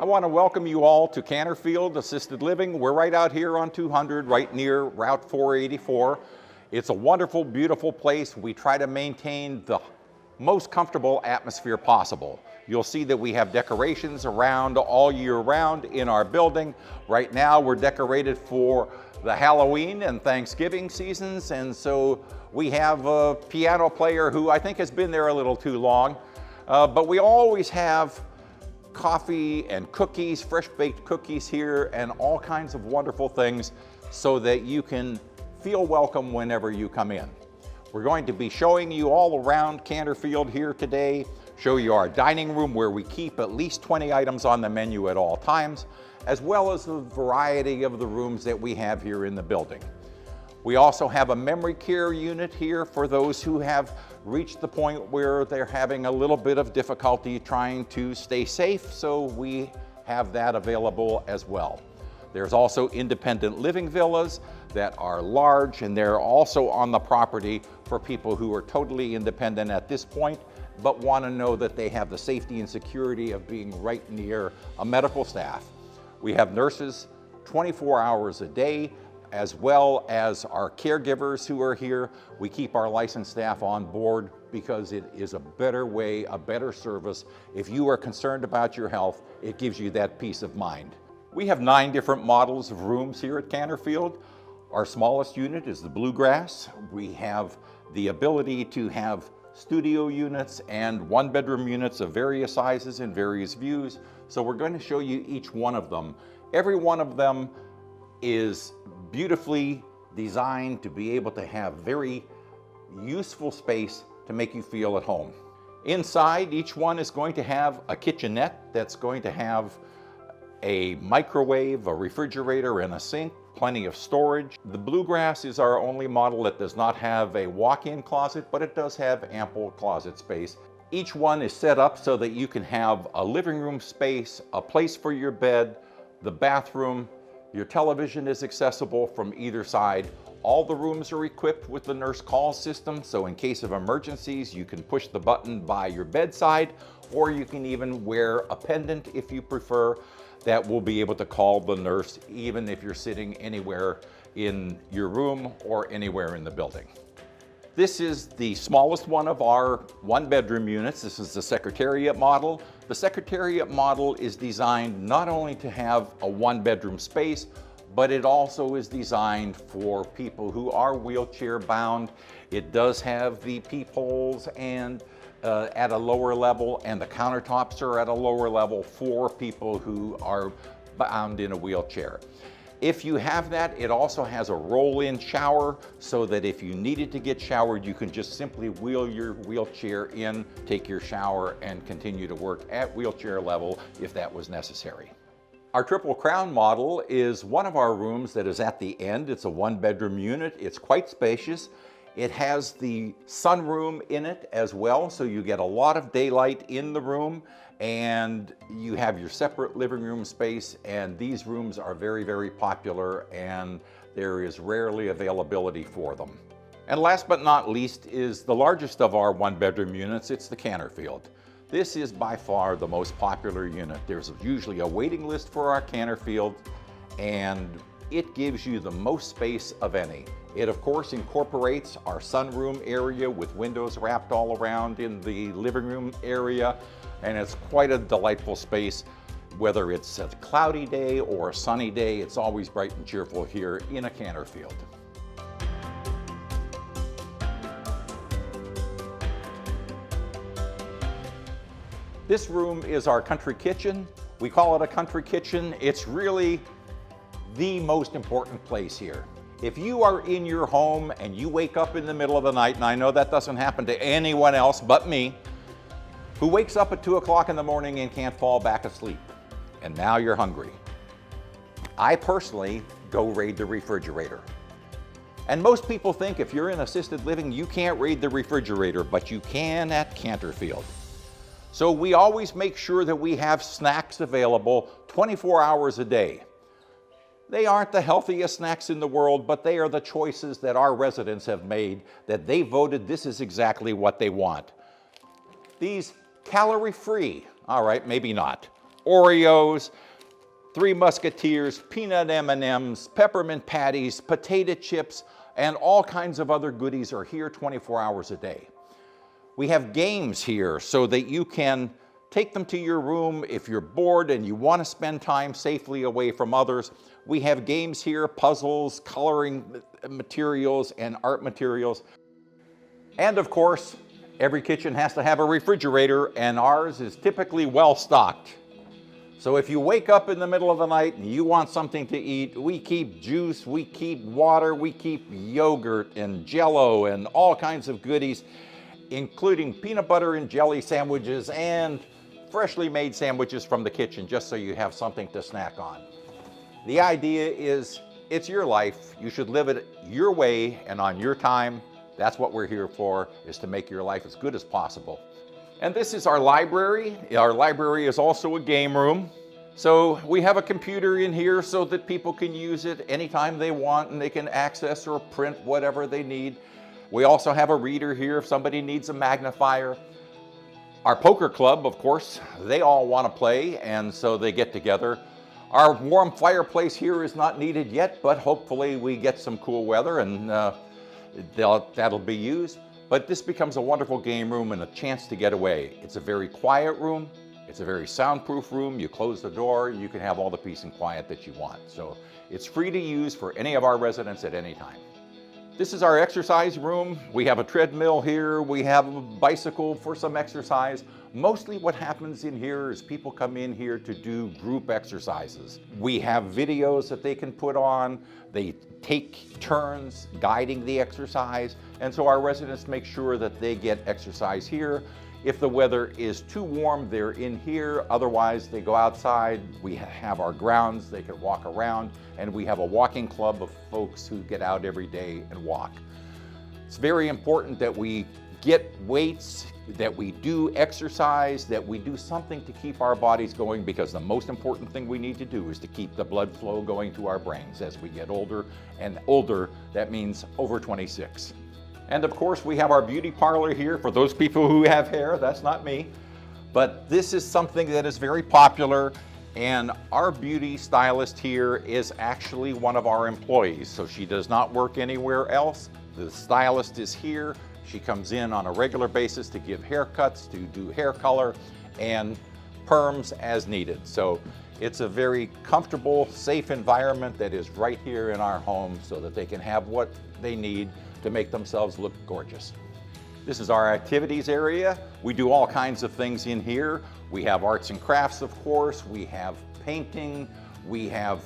want to welcome you all to Canterfield Assisted Living. We're right out here on 200, right near Route 484. It's a wonderful, beautiful place. We try to maintain the most comfortable atmosphere possible. You'll see that we have decorations around all year round in our building. Right now we're decorated for the Halloween and Thanksgiving seasons, and so we have a piano player who I think has been there a little too long. But we always have coffee and cookies, fresh baked cookies here, and all kinds of wonderful things so that you can feel welcome whenever you come in. We're going to be showing you all around Canterfield here today, show you our dining room where we keep at least 20 items on the menu at all times, as well as the variety of the rooms that we have here in the building. We also have a memory care unit here for those who have reached the point where they're having a little bit of difficulty trying to stay safe, so we have that available as well. There's also independent living villas that are large, and they're also on the property for people who are totally independent at this point, but want to know that they have the safety and security of being right near a medical staff. We have nurses 24 hours a day, as well as our caregivers who are here. We keep our licensed staff on board because it is a better way, a better service. If you are concerned about your health, it gives you that peace of mind. We have 9 different models of rooms here at Canterfield. Our smallest unit is the Bluegrass. We have the ability to have studio units and 1-bedroom units of various sizes and various views. So we're going to show you each one of them. Every one of them is beautifully designed to be able to have very useful space to make you feel at home. Inside, each one is going to have a kitchenette that's going to have a microwave, a refrigerator, and a sink, plenty of storage. The Bluegrass is our only model that does not have a walk-in closet, but it does have ample closet space. Each one is set up so that you can have a living room space, a place for your bed, the bathroom. Your television is accessible from either side. All the rooms are equipped with the nurse call system, so in case of emergencies, you can push the button by your bedside, or you can even wear a pendant if you prefer that will be able to call the nurse even if you're sitting anywhere in your room or anywhere in the building. This is the smallest one of our 1-bedroom units. This is the Secretariat Model. The Secretariat Model is designed not only to have a 1-bedroom space, but it also is designed for people who are wheelchair bound. It does have the peepholes and at a lower level, and the countertops are at a lower level for people who are bound in a wheelchair. If you have that, it also has a roll-in shower so that if you needed to get showered, you can just simply wheel your wheelchair in, take your shower, and continue to work at wheelchair level if that was necessary. Our Triple Crown model is one of our rooms that is at the end. It's a 1-bedroom unit. It's quite spacious. It has the sunroom in it as well, so you get a lot of daylight in the room, and you have your separate living room space, and these rooms are very, very popular, and there is rarely availability for them. And last but not least is the largest of our 1-bedroom units. It's the Canterfield. This is by far the most popular unit. There's usually a waiting list for our Canterfield, and it gives you the most space of any. It of course incorporates our sunroom area with windows wrapped all around in the living room area, and it's quite a delightful space. Whether it's a cloudy day or a sunny day, it's always bright and cheerful here in a Canterfield. This room is our country kitchen. We call it a country kitchen. It's really the most important place here. If you are in your home and you wake up in the middle of the night, and I know that doesn't happen to anyone else but me, who wakes up at 2 o'clock in the morning and can't fall back asleep, and now you're hungry, I personally go raid the refrigerator. And most people think if you're in assisted living, you can't raid the refrigerator, but you can at Canterfield. So we always make sure that we have snacks available 24 hours a day. They aren't the healthiest snacks in the world, but they are the choices that our residents have made, that they voted this is exactly what they want. These calorie-free, all right, maybe not, Oreos, Three Musketeers, peanut M&Ms, peppermint patties, potato chips, and all kinds of other goodies are here 24 hours a day. We have games here so that you can take them to your room if you're bored and you want to spend time safely away from others. We have games here, puzzles, coloring materials, and art materials. And of course, every kitchen has to have a refrigerator, and ours is typically well stocked. So if you wake up in the middle of the night and you want something to eat, we keep juice, we keep water, we keep yogurt and Jell-O and all kinds of goodies, including peanut butter and jelly sandwiches and freshly made sandwiches from the kitchen, just so you have something to snack on. The idea is, it's your life. You should live it your way and on your time. That's what we're here for, is to make your life as good as possible. And this is our library. Our library is also a game room. So we have a computer in here so that people can use it anytime they want, and they can access or print whatever they need. We also have a reader here if somebody needs a magnifier. Our poker club, of course, they all want to play, and so they get together. Our warm fireplace here is not needed yet, but hopefully we get some cool weather and that'll be used. But this becomes a wonderful game room and a chance to get away. It's a very quiet room. It's a very soundproof room. You close the door, you can have all the peace and quiet that you want. So it's free to use for any of our residents at any time. This is our exercise room. We have a treadmill here. We have a bicycle for some exercise. Mostly what happens in here is people come in here to do group exercises. We have videos that they can put on. They take turns guiding the exercise. And so our residents make sure that they get exercise here. If the weather is too warm, they're in here. Otherwise, they go outside. We have our grounds. They can walk around. And we have a walking club of folks who get out every day and walk. It's very important that we get weights, that we do exercise, that we do something to keep our bodies going, because the most important thing we need to do is to keep the blood flow going to our brains as we get older. And older, that means over 26. And of course, we have our beauty parlor here for those people who have hair. That's not me. But this is something that is very popular. And our beauty stylist here is actually one of our employees. So she does not work anywhere else. The stylist is here. She comes in on a regular basis to give haircuts, to do hair color, and perms as needed. So it's a very comfortable, safe environment that is right here in our home so that they can have what they need to make themselves look gorgeous. This is our activities area. We do all kinds of things in here. We have arts and crafts, of course. We have painting. We have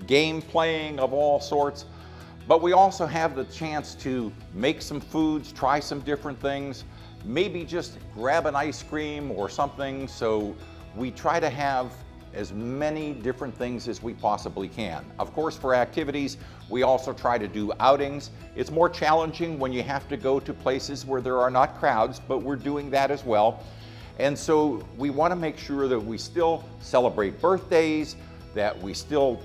game playing of all sorts. But we also have the chance to make some foods, try some different things, maybe just grab an ice cream or something. So we try to have as many different things as we possibly can. Of course, for activities, we also try to do outings. It's more challenging when you have to go to places where there are not crowds, but we're doing that as well. And so we want to make sure that we still celebrate birthdays, that we still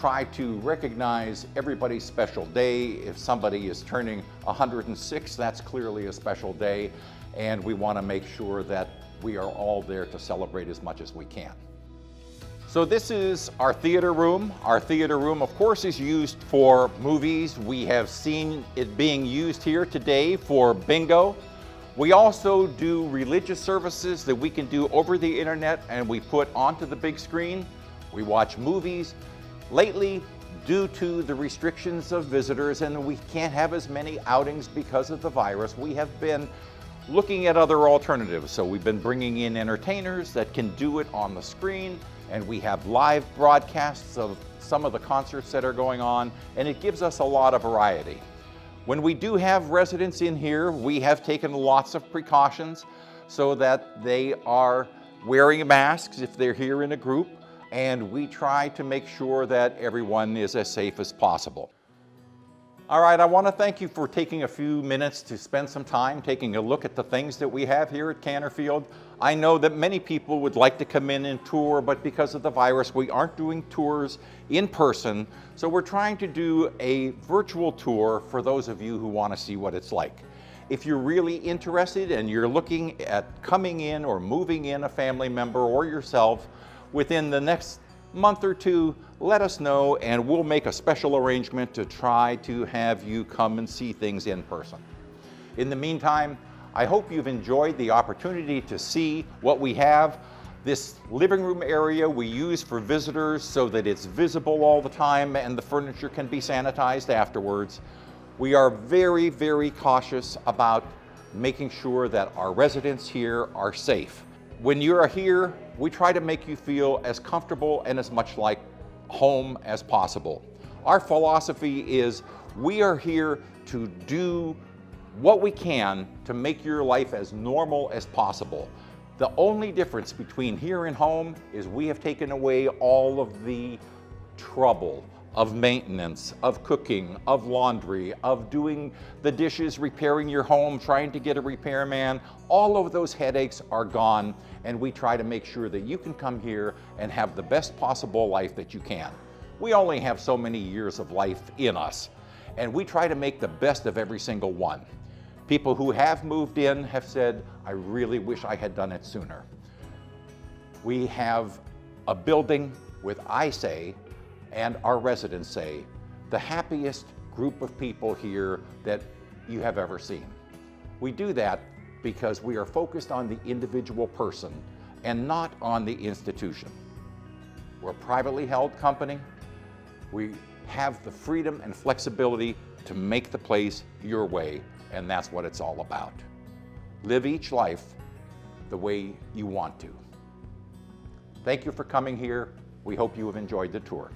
try to recognize everybody's special day. If somebody is turning 106, that's clearly a special day. And we want to make sure that we are all there to celebrate as much as we can. So this is our theater room. Our theater room, of course, is used for movies. We have seen it being used here today for bingo. We also do religious services that we can do over the internet and we put onto the big screen. We watch movies. Lately, due to the restrictions of visitors and we can't have as many outings because of the virus, we have been looking at other alternatives. So we've been bringing in entertainers that can do it on the screen, and we have live broadcasts of some of the concerts that are going on, and it gives us a lot of variety. When we do have residents in here, we have taken lots of precautions so that they are wearing masks if they're here in a group, and we try to make sure that everyone is as safe as possible. All right, I want to thank you for taking a few minutes to spend some time taking a look at the things that we have here at Canterfield. I know that many people would like to come in and tour, but because of the virus, we aren't doing tours in person. So we're trying to do a virtual tour for those of you who want to see what it's like. If you're really interested and you're looking at coming in or moving in a family member or yourself within the next month or two, let us know and we'll make a special arrangement to try to have you come and see things in person. In the meantime, I hope you've enjoyed the opportunity to see what we have. This living room area we use for visitors so that it's visible all the time and the furniture can be sanitized afterwards. We are very, very cautious about making sure that our residents here are safe. When you're here, we try to make you feel as comfortable and as much like home as possible. Our philosophy is we are here to do what we can to make your life as normal as possible. The only difference between here and home is we have taken away all of the trouble of maintenance, of cooking, of laundry, of doing the dishes, repairing your home, trying to get a repairman. All of those headaches are gone, and we try to make sure that you can come here and have the best possible life that you can. We only have so many years of life in us, and we try to make the best of every single one. People who have moved in have said, I really wish I had done it sooner. We have a building with, I say, and our residents say, the happiest group of people here that you have ever seen. We do that because we are focused on the individual person and not on the institution. We're a privately held company. We have the freedom and flexibility to make the place your way, and that's what it's all about. Live each life the way you want to. Thank you for coming here. We hope you have enjoyed the tour.